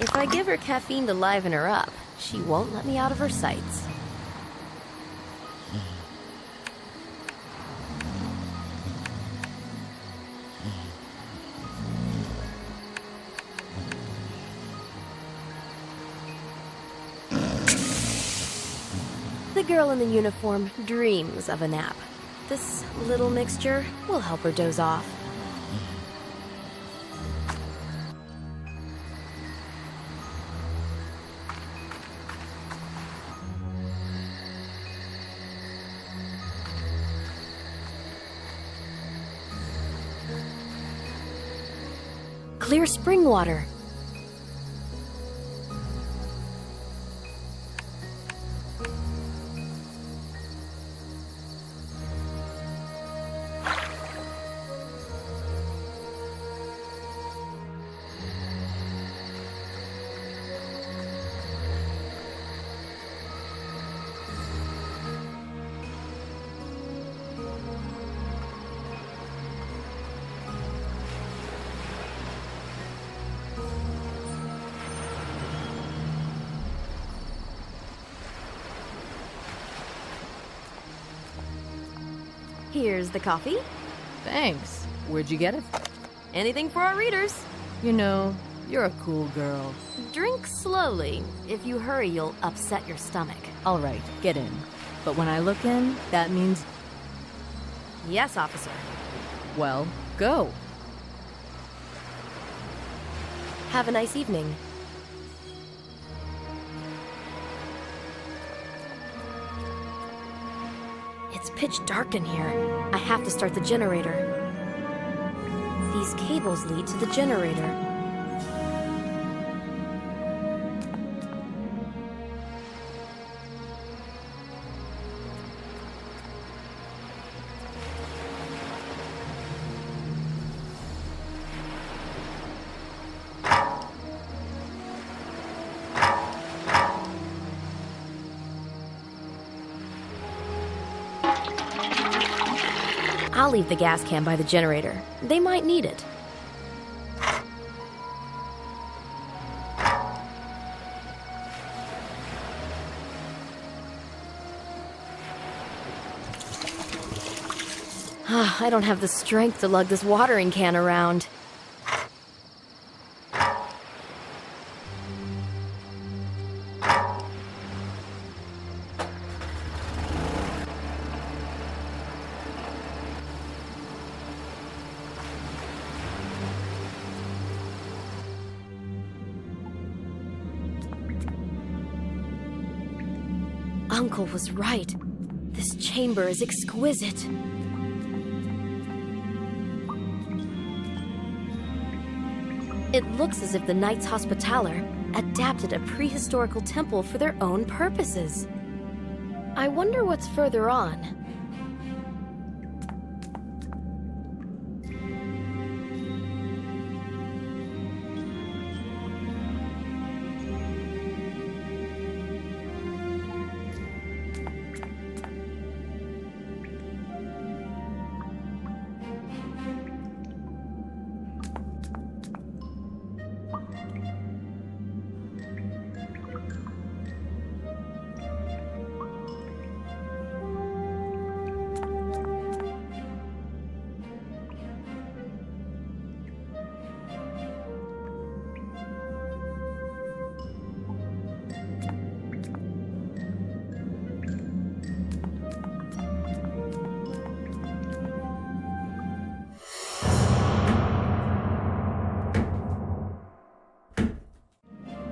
If I give her caffeine to liven her up, she won't let me out of her sights. The girl in the uniform dreams of a nap. This little mixture will help her doze off. Clear spring water. Here's the coffee. Thanks. Where'd you get it? Anything for our readers. You know, you're a cool girl. Drink slowly. If you hurry, you'll upset your stomach. All right, get in. But when I look in, that means... Yes, officer. Well, go. Have a nice evening. It's pitch dark in here. I have to start the generator. These cables lead to the generator. I'll leave the gas can by the generator. They might need it. I don't have the strength to lug this watering can around. Uncle was right. This chamber is exquisite. It looks as if the Knights Hospitaller adapted a prehistorical temple for their own purposes. I wonder what's further on.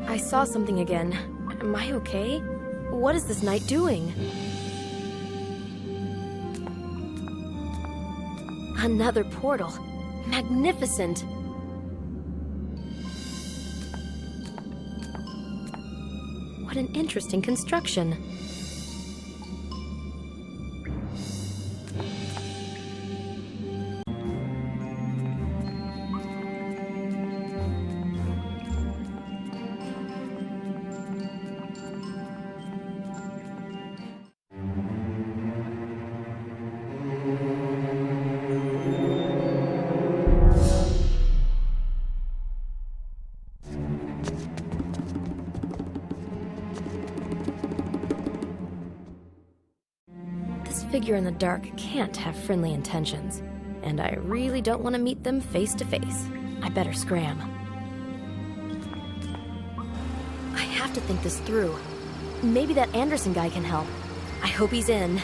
I saw something again. Am I okay? What is this knight doing? Another portal. Magnificent. What an interesting construction. figure in the dark can't have friendly intentions, and I really don't want to meet them face to face. I better scram. I have to think this through. Maybe that Anderson guy can help. I hope he's in.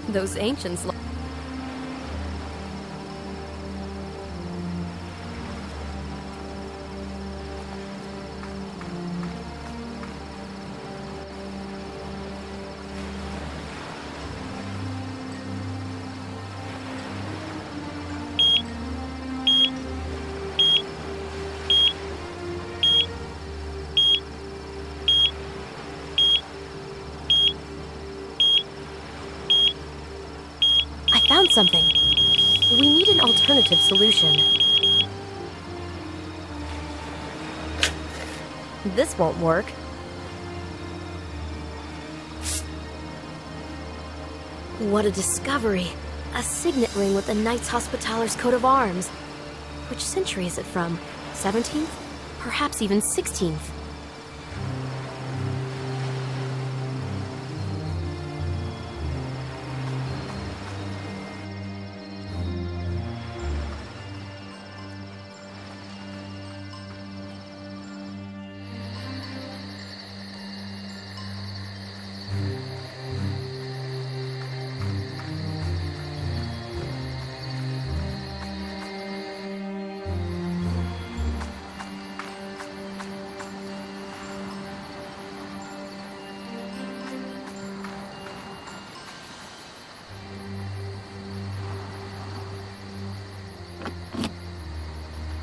Those ancients. Found something. We need an alternative solution. This won't work. What a discovery. A signet ring with the Knights Hospitaler's coat of arms. Which century is it from? 17th? Perhaps even 16th.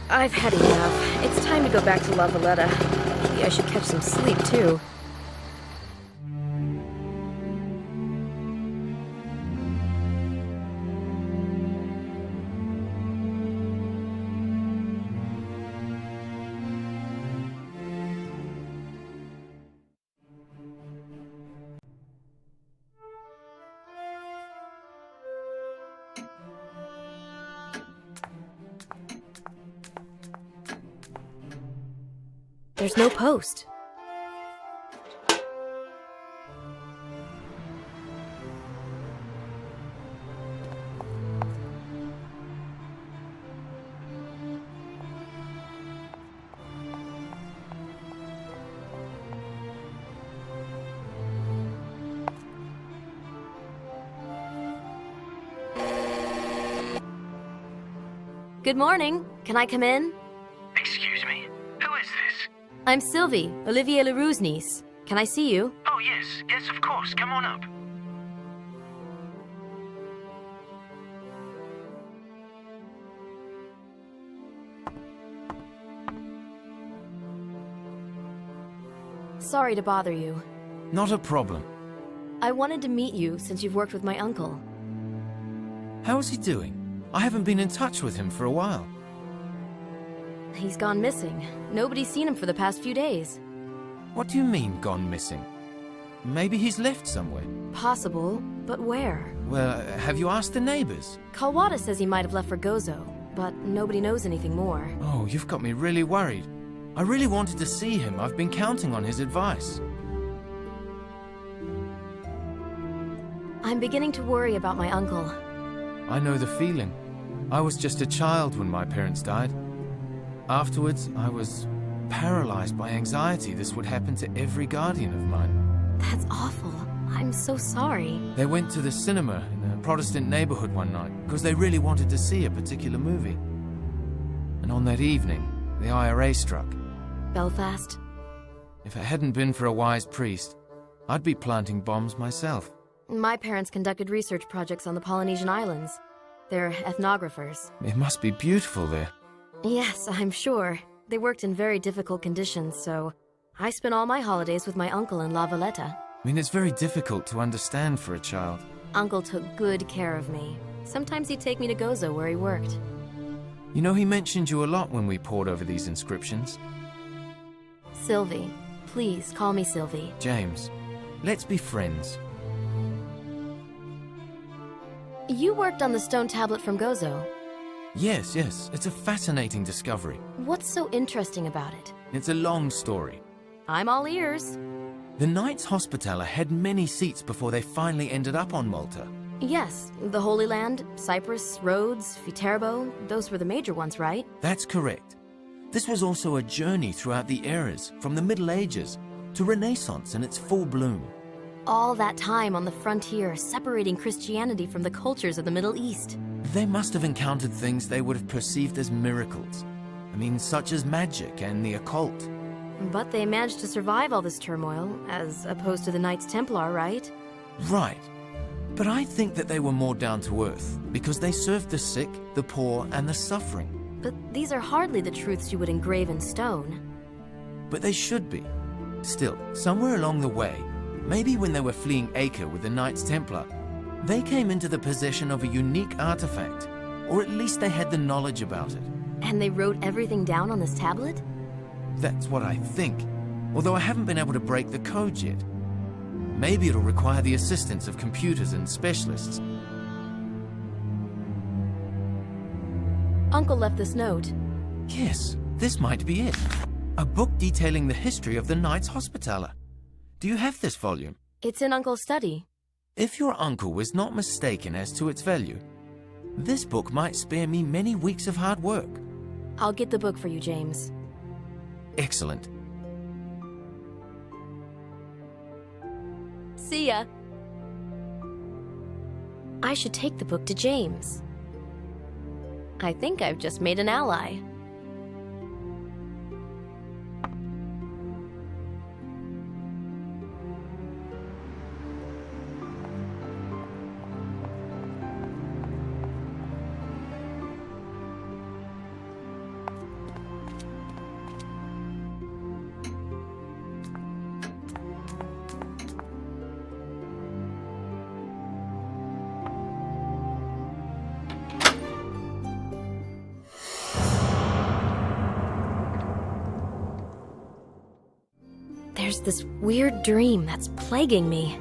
I've had enough. It's time to go back to Valletta. Maybe I should catch some sleep, too. There's no post. Good morning. Can I come in? Excuse me? Who is this? I'm Sylvie, Olivier Leroux's niece. Can I see you? Oh, yes. Yes, of course. Come on up. Sorry to bother you. Not a problem. I wanted to meet you since you've worked with my uncle. How is he doing? I haven't been in touch with him for a while. He's gone missing. Nobody's seen him for the past few days. What do you mean, gone missing? Maybe he's left somewhere. Possible, but where? Well, have you asked the neighbors? Kawada says he might have left for Gozo, but nobody knows anything more. Oh, you've got me really worried. I really wanted to see him. I've been counting on his advice. I'm beginning to worry about my uncle. I know the feeling. I was just a child when my parents died. Afterwards, I was paralyzed by anxiety this would happen to every guardian of mine. That's awful. I'm so sorry. They went to the cinema in a Protestant neighborhood one night because they really wanted to see a particular movie. And on that evening, the IRA struck. Belfast? If it hadn't been for a wise priest, I'd be planting bombs myself. My parents conducted research projects on the Polynesian islands. They're ethnographers. It must be beautiful there. Yes, I'm sure. They worked in very difficult conditions, so I spent all my holidays with my uncle in La Valletta. I mean, it's very difficult to understand for a child. Uncle took good care of me. Sometimes he'd take me to Gozo where he worked. You know, he mentioned you a lot when we pored over these inscriptions. Sylvie. Please, call me Sylvie. James, let's be friends. You worked on the stone tablet from Gozo. Yes, it's a fascinating discovery. What's so interesting about it? It's a long story. I'm all ears. The Knights Hospitaller had many seats before they finally ended up on Malta. Yes, the Holy Land, Cyprus, Rhodes, Viterbo, those were the major ones, right? That's correct. This was also a journey throughout the eras, from the Middle Ages to Renaissance in its full bloom. All that time on the frontier, separating Christianity from the cultures of the Middle East. They must have encountered things they would have perceived as miracles. Such as magic and the occult. But they managed to survive all this turmoil, as opposed to the Knights Templar, right? Right. But I think that they were more down to earth, because they served the sick, the poor, and the suffering. But these are hardly the truths you would engrave in stone. But they should be. Still, somewhere along the way, maybe when they were fleeing Acre with the Knights Templar, they came into the possession of a unique artifact, or at least they had the knowledge about it. And they wrote everything down on this tablet? That's what I think, although I haven't been able to break the code yet. Maybe it'll require the assistance of computers and specialists. Uncle left this note. Yes, this might be it. A book detailing the history of the Knights Hospitaller. Do you have this volume? It's in Uncle's study. If your uncle was not mistaken as to its value, this book might spare me many weeks of hard work. I'll get the book for you, James. Excellent. See ya. I should take the book to James. I think I've just made an ally. There's this weird dream that's plaguing me.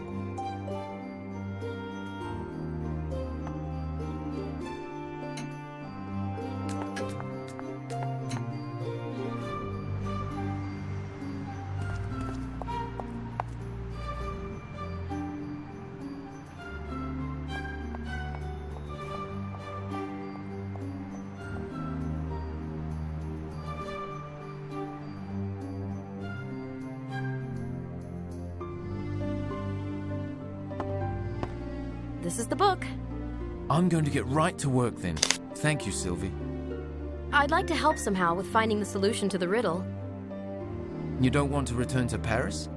This is the book. I'm going to get right to work then. Thank you, Sylvie. I'd like to help somehow with finding the solution to the riddle. You don't want to return to Paris?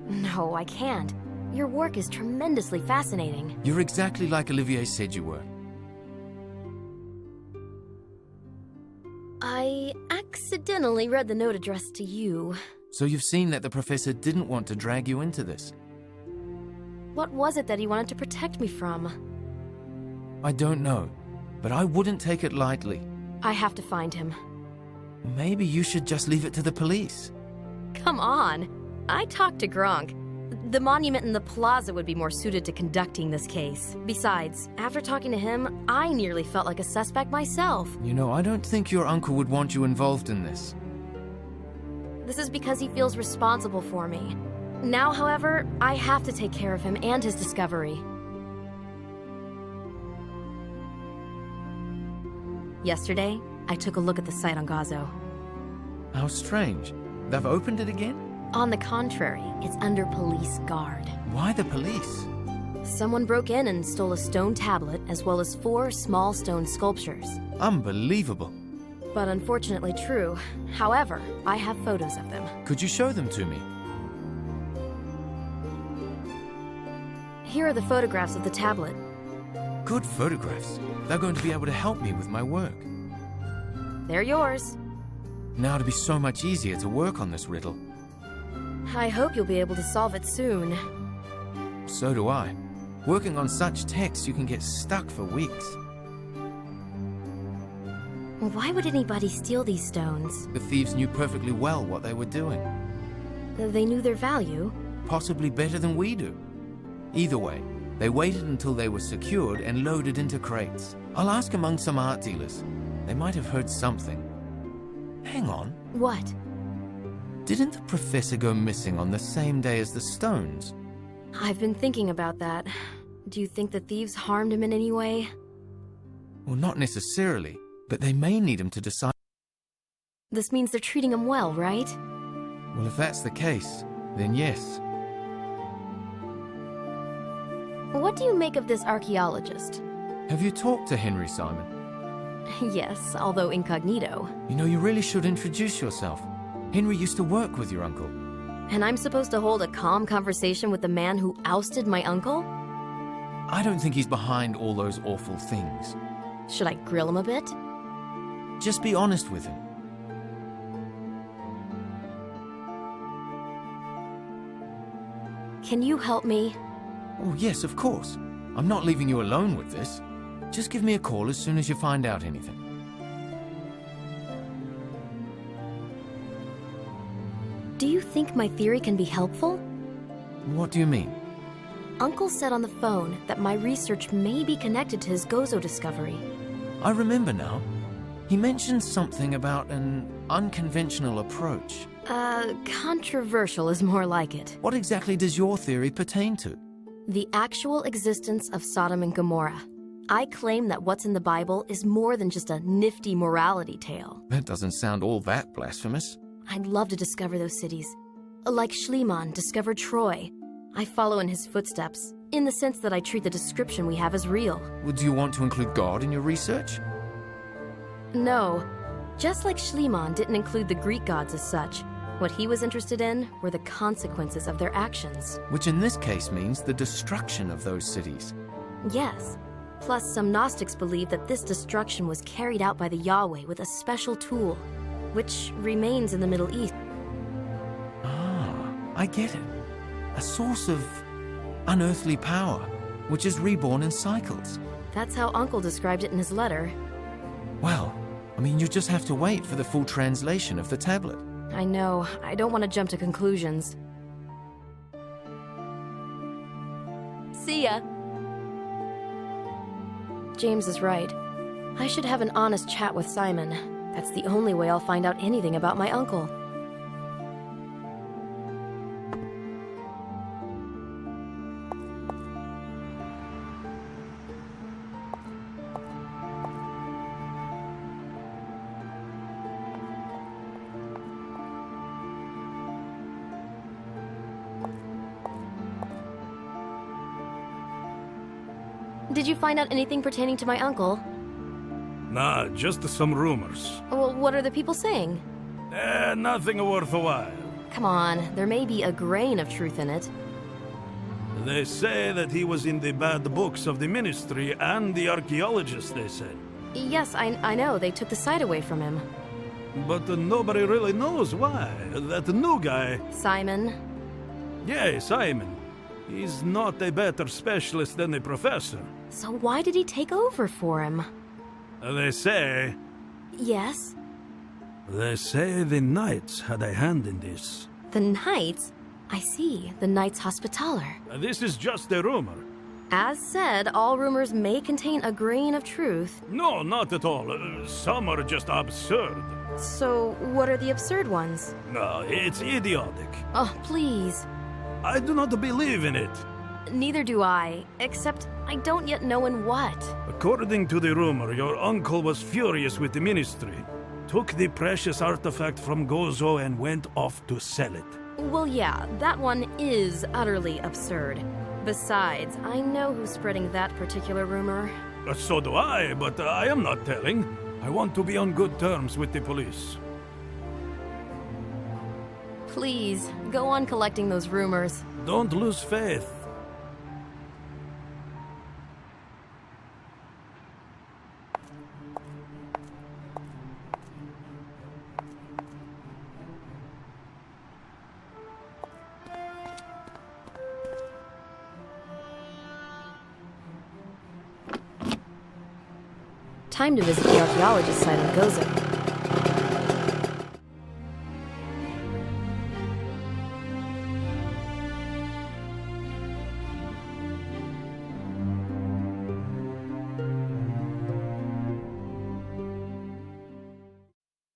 No, I can't. Your work is tremendously fascinating. You're exactly like Olivier said you were. I accidentally read the note addressed to you. So you've seen that the professor didn't want to drag you into this. What was it that he wanted to protect me from? I don't know, but I wouldn't take it lightly. I have to find him. Maybe you should just leave it to the police. Come on. I talked to Gronk. The monument in the plaza would be more suited to conducting this case. Besides, after talking to him, I nearly felt like a suspect myself. You know, I don't think your uncle would want you involved in this. This is because he feels responsible for me. Now, however, I have to take care of him and his discovery. Yesterday, I took a look at the site on Gozo. How strange. They've opened it again? On the contrary, it's under police guard. Why the police? Someone broke in and stole a stone tablet as well as 4 small stone sculptures. Unbelievable. But unfortunately true. However, I have photos of them. Could you show them to me? Here are the photographs of the tablet. Good photographs. They're going to be able to help me with my work. They're yours. Now it'll be so much easier to work on this riddle. I hope you'll be able to solve it soon. So do I. Working on such texts, you can get stuck for weeks. Why would anybody steal these stones? The thieves knew perfectly well what they were doing. They knew their value. Possibly better than we do. Either way, they waited until they were secured and loaded into crates. I'll ask among some art dealers. They might have heard something. Hang on. What? Didn't the professor go missing on the same day as the stones? I've been thinking about that. Do you think the thieves harmed him in any way? Well, not necessarily, but they may need him to decide. This means they're treating him well, right? Well, if that's the case, then yes. What do you make of this archaeologist? Have you talked to Henry, Simon? Yes, although incognito. You know, you really should introduce yourself. Henry used to work with your uncle. And I'm supposed to hold a calm conversation with the man who ousted my uncle? I don't think he's behind all those awful things. Should I grill him a bit? Just be honest with him. Can you help me? Oh, yes, of course. I'm not leaving you alone with this. Just give me a call as soon as you find out anything. Do you think my theory can be helpful? What do you mean? Uncle said on the phone that my research may be connected to his Gozo discovery. I remember now. He mentioned something about an unconventional approach. Controversial is more like it. What exactly does your theory pertain to? The actual existence of Sodom and Gomorrah. I claim that what's in the Bible is more than just a nifty morality tale. That doesn't sound all that blasphemous. I'd love to discover those cities. Like Schliemann discovered Troy. I follow in his footsteps, in the sense that I treat the description we have as real. Would you want to include God in your research? No. Just like Schliemann didn't include the Greek gods as such, what he was interested in were the consequences of their actions. Which in this case means the destruction of those cities. Yes. Plus, some Gnostics believe that this destruction was carried out by the Yahweh with a special tool, which remains in the Middle East. Ah, I get it. A source of unearthly power, which is reborn in cycles. That's how Uncle described it in his letter. Well, I mean, you just have to wait for the full translation of the tablet. I know. I don't want to jump to conclusions. See ya. James is right. I should have an honest chat with Simon. That's the only way I'll find out anything about my uncle. Did you find out anything pertaining to my uncle? Nah, just some rumors. Well, what are the people saying? Nothing worth a while. Come on, there may be a grain of truth in it. They say that he was in the bad books of the ministry and the archaeologists, they said. Yes, I know, they took the site away from him. But nobody really knows why. That new guy... Simon? Yeah, Simon. He's not a better specialist than the professor. So why did he take over for him? They say... Yes? They say the Knights had a hand in this. The Knights? I see, the Knights Hospitaller. This is just a rumor. As said, all rumors may contain a grain of truth. No, not at all. Some are just absurd. So, what are the absurd ones? No, it's idiotic. Oh, please. I do not believe in it. Neither do I, except I don't yet know in what. According to the rumor, your uncle was furious with the ministry, took the precious artifact from Gozo and went off to sell it. Well, yeah, that one is utterly absurd. Besides, I know who's spreading that particular rumor. So do I, but I am not telling. I want to be on good terms with the police. Please, go on collecting those rumors. Don't lose faith. Time to visit the archaeologist site on Gozo.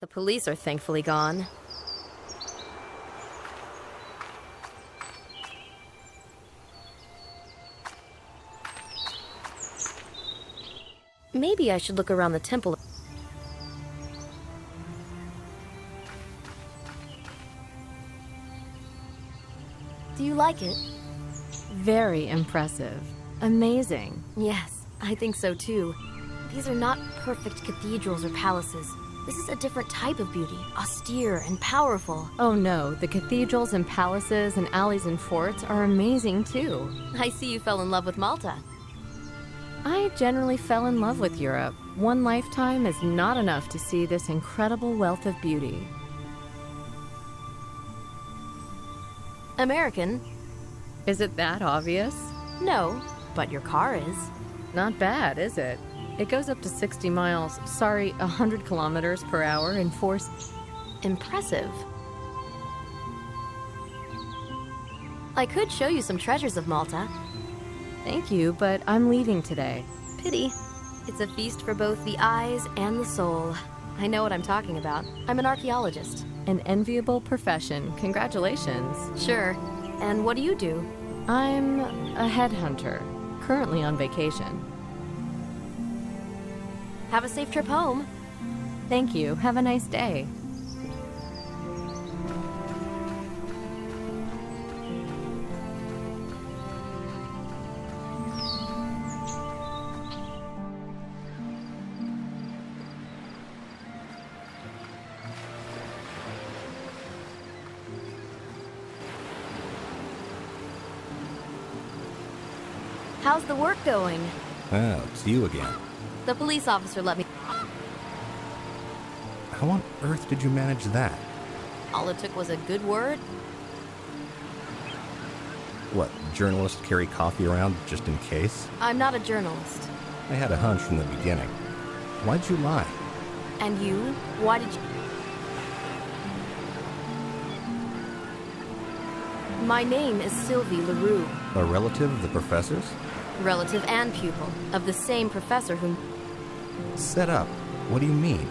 The police are thankfully gone. Maybe I should look around the temple. Do you like it? Very impressive. Amazing. Yes, I think so too. These are not perfect cathedrals or palaces. This is a different type of beauty, austere and powerful. Oh no, the cathedrals and palaces and alleys and forts are amazing too. I see you fell in love with Malta. I generally fell in love with Europe. One lifetime is not enough to see this incredible wealth of beauty. American? Is it that obvious? No, but your car is. Not bad, is it? It goes up to 60 miles, 100 kilometers per hour in force. Impressive. I could show you some treasures of Malta. Thank you, but I'm leaving today. Pity. It's a feast for both the eyes and the soul. I know what I'm talking about. I'm an archaeologist. An enviable profession. Congratulations. Sure. And what do you do? I'm a headhunter, currently on vacation. Have a safe trip home. Thank you. Have a nice day. How's the work going? Oh, it's you again. The police officer let me. How on earth did you manage that? All it took was a good word. What, journalists carry coffee around just in case? I'm not a journalist. I had a hunch from the beginning. Why'd you lie? And you? Why did you... My name is Sylvie LaRue. A relative of the professor's? Relative and pupil of the same professor whom... Set up. What do you mean?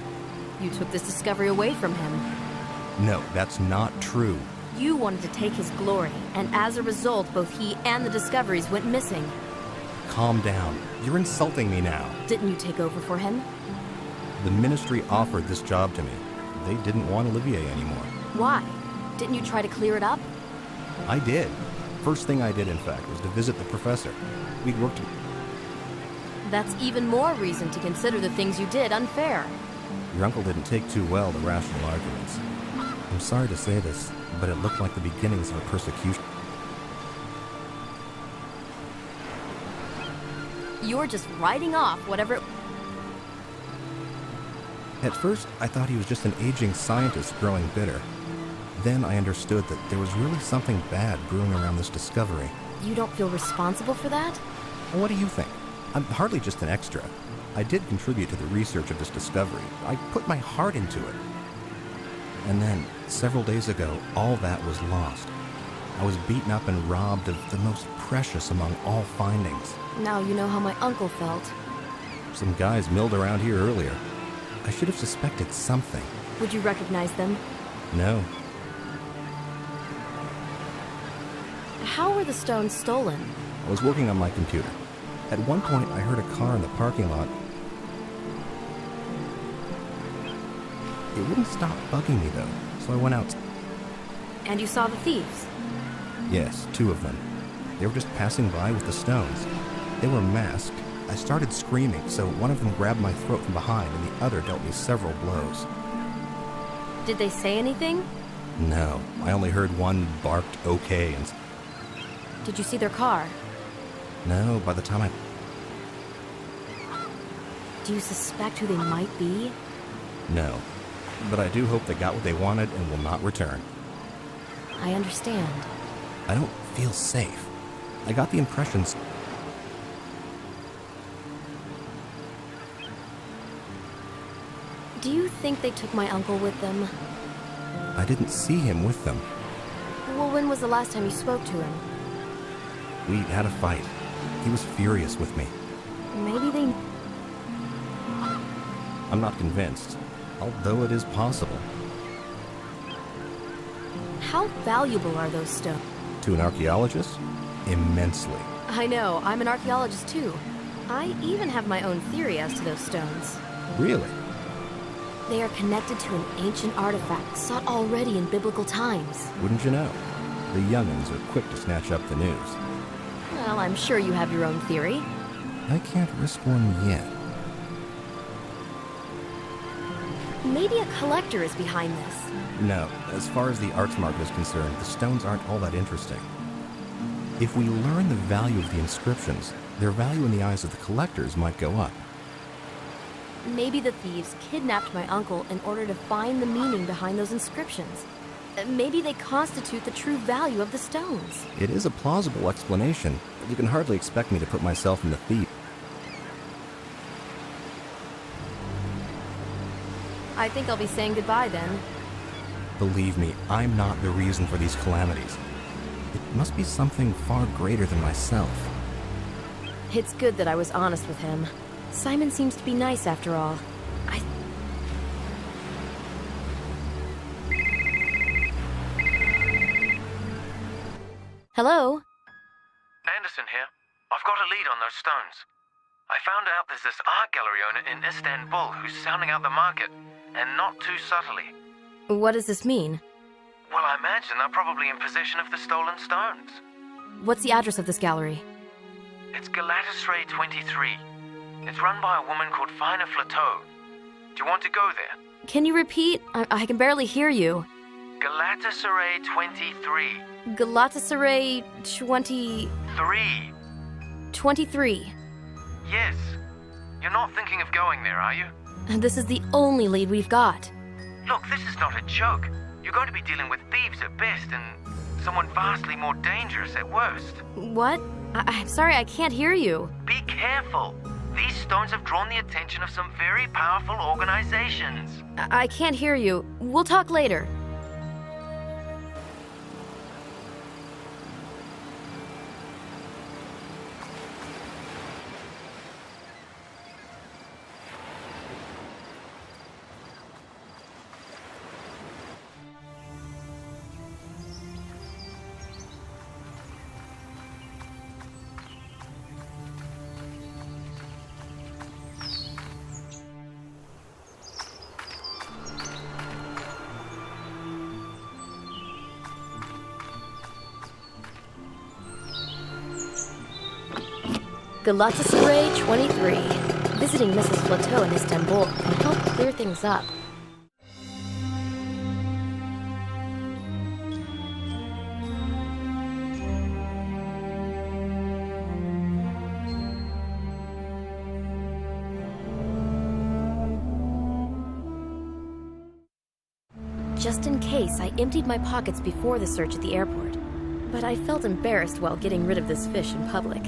You took this discovery away from him. No, that's not true. You wanted to take his glory, and as a result, both he and the discoveries went missing. Calm down. You're insulting me now. Didn't you take over for him? The ministry offered this job to me. They didn't want Olivier anymore. Why? Didn't you try to clear it up? I did. First thing I did, in fact, was to visit the professor. We'd worked... That's even more reason to consider the things you did unfair. Your uncle didn't take too well to rational arguments. I'm sorry to say this, but it looked like the beginnings of a persecution. You're just writing off whatever... At first, I thought he was just an aging scientist growing bitter. Then I understood that there was really something bad brewing around this discovery. You don't feel responsible for that? What do you think? I'm hardly just an extra. I did contribute to the research of this discovery. I put my heart into it. And then, several days ago, all that was lost. I was beaten up and robbed of the most precious among all findings. Now you know how my uncle felt. Some guys milled around here earlier. I should have suspected something. Would you recognize them? No. How were the stones stolen? I was working on my computer. At one point, I heard a car in the parking lot. It wouldn't stop bugging me, though, so I went out. And you saw the thieves? Yes, 2 of them. They were just passing by with the stones. They were masked. I started screaming, so one of them grabbed my throat from behind, and the other dealt me several blows. Did they say anything? No, I only heard one barked okay, and... Did you see their car? No, by the time I... Do you suspect who they might be? No. But I do hope they got what they wanted and will not return. I understand. I don't feel safe. I got the impressions... Do you think they took my uncle with them? I didn't see him with them. Well, when was the last time you spoke to him? We had a fight. He was furious with me. Maybe they... I'm not convinced. although it is possible. How valuable are those stones? To an archaeologist, immensely. I know, I'm an archaeologist too. I even have my own theory as to those stones. Really? They are connected to an ancient artifact sought already in biblical times. Wouldn't you know? The young'uns are quick to snatch up the news. Well, I'm sure you have your own theory. I can't risk one yet. Maybe a collector is behind this. No, as far as the arts market is concerned, the stones aren't all that interesting. If we learn the value of the inscriptions, their value in the eyes of the collectors might go up. Maybe the thieves kidnapped my uncle in order to find the meaning behind those inscriptions. Maybe they constitute the true value of the stones. It is a plausible explanation, but you can hardly expect me to put myself in the thief. I think I'll be saying goodbye then. Believe me, I'm not the reason for these calamities. It must be something far greater than myself. It's good that I was honest with him. Simon seems to be nice after all. Hello? Anderson here. I've got a lead on those stones. I found out there's this art gallery owner in Istanbul who's sounding out the market, and not too subtly. What does this mean? Well, I imagine they're probably in possession of the stolen stones. What's the address of this gallery? It's Galatasaray 23. It's run by a woman called Fina Flateau. Do you want to go there? Can you repeat? I can barely hear you. Galatasaray 23. Galatasaray 3. 23. Yes. You're not thinking of going there, are you? This is the only lead we've got. Look, this is not a joke. You're going to be dealing with thieves at best and someone vastly more dangerous at worst. What? I'm sorry, I can't hear you. Be careful. These stones have drawn the attention of some very powerful organizations. I can't hear you. We'll talk later. Galatasaray 23. Visiting Mrs. Flateau in Istanbul can help clear things up. Just in case, I emptied my pockets before the search at the airport. But I felt embarrassed while getting rid of this fish in public.